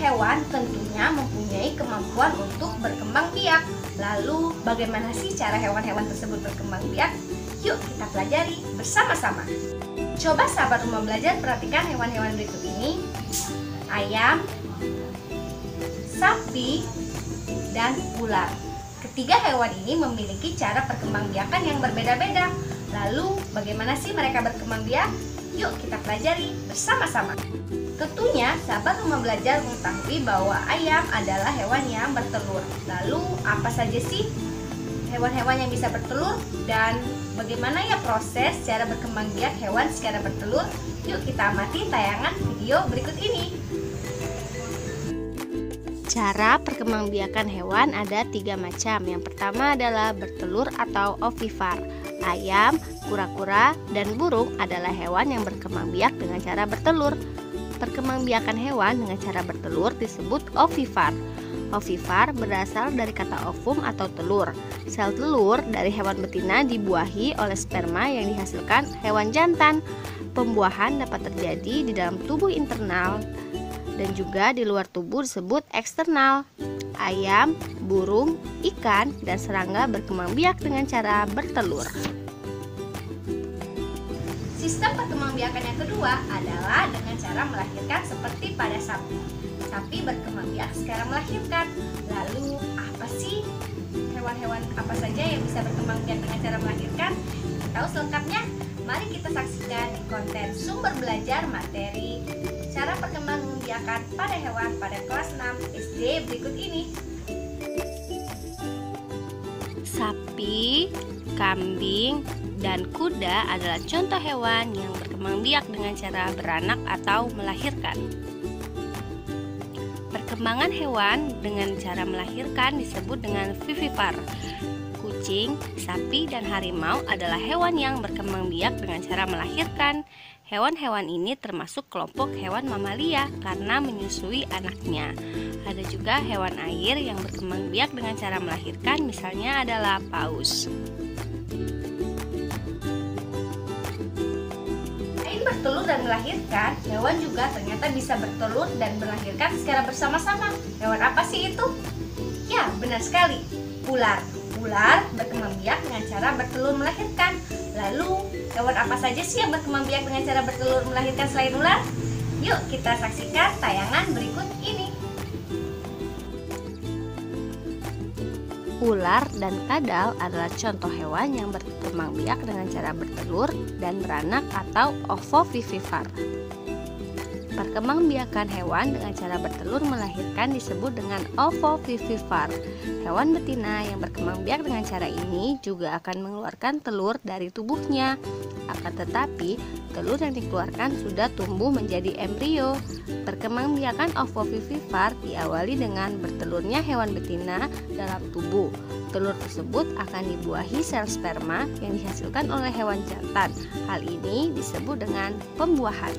Hewan tentunya mempunyai kemampuan untuk berkembang biak. Lalu, bagaimana sih cara hewan-hewan tersebut berkembang biak? Yuk kita pelajari bersama-sama. Coba sahabat rumah belajar perhatikan hewan-hewan berikut ini. Ayam, sapi, dan ular. Ketiga hewan ini memiliki cara perkembangbiakan yang berbeda-beda. Lalu, bagaimana sih mereka berkembang biak? Yuk kita pelajari bersama-sama. Tentunya, sahabat rumah belajar mengetahui bahwa ayam adalah hewan yang bertelur. Lalu, apa saja sih hewan-hewan yang bisa bertelur dan bagaimana ya proses cara berkembang biak hewan secara bertelur? Yuk kita amati tayangan video berikut ini. Cara perkembangbiakan hewan ada 3 macam. Yang pertama adalah bertelur atau ovipar. Ayam, kura-kura, dan burung adalah hewan yang berkembang biak dengan cara bertelur. Perkembangbiakan hewan dengan cara bertelur disebut ovipar. Ovipar berasal dari kata ovum atau telur. Sel telur dari hewan betina dibuahi oleh sperma yang dihasilkan hewan jantan. Pembuahan dapat terjadi di dalam tubuh internal dan juga di luar tubuh disebut eksternal. Ayam, burung, ikan, dan serangga berkembang biak dengan cara bertelur. Sistem perkembangbiakan yang kedua adalah dengan cara melahirkan seperti pada sapi. Sapi berkembang biak secara melahirkan. Lalu apa sih hewan-hewan apa saja yang bisa berkembang biak dengan cara melahirkan? Tahu selengkapnya? Mari kita saksikan di konten sumber belajar materi cara perkembangbiakan pada hewan pada kelas 6 SD berikut ini. Sapi, kambing, dan kuda adalah contoh hewan yang berkembang biak dengan cara beranak atau melahirkan. Perkembangan hewan dengan cara melahirkan disebut dengan vivipar. Kucing, sapi, dan harimau adalah hewan yang berkembang biak dengan cara melahirkan. Hewan-hewan ini termasuk kelompok hewan mamalia karena menyusui anaknya. Ada juga hewan air yang berkembang biak dengan cara melahirkan, misalnya adalah paus. Selain bertelur dan melahirkan, hewan juga ternyata bisa bertelur dan melahirkan secara bersama-sama. Hewan apa sih itu? Ya, benar sekali, ular. Ular berkembang biak dengan cara bertelur melahirkan. Lalu, hewan apa saja sih yang berkembang biak dengan cara bertelur melahirkan selain ular? Yuk kita saksikan tayangan berikut ini. Ular dan kadal adalah contoh hewan yang berkembang biak dengan cara bertelur dan beranak atau ovovivipar. Perkembangbiakan hewan dengan cara bertelur melahirkan disebut dengan ovovivipar. Hewan betina yang berkembang biak dengan cara ini juga akan mengeluarkan telur dari tubuhnya. Akan tetapi, telur yang dikeluarkan sudah tumbuh menjadi embrio. Perkembangbiakan ovovivipar diawali dengan bertelurnya hewan betina dalam tubuh. Telur tersebut akan dibuahi sel sperma yang dihasilkan oleh hewan jantan. Hal ini disebut dengan pembuahan.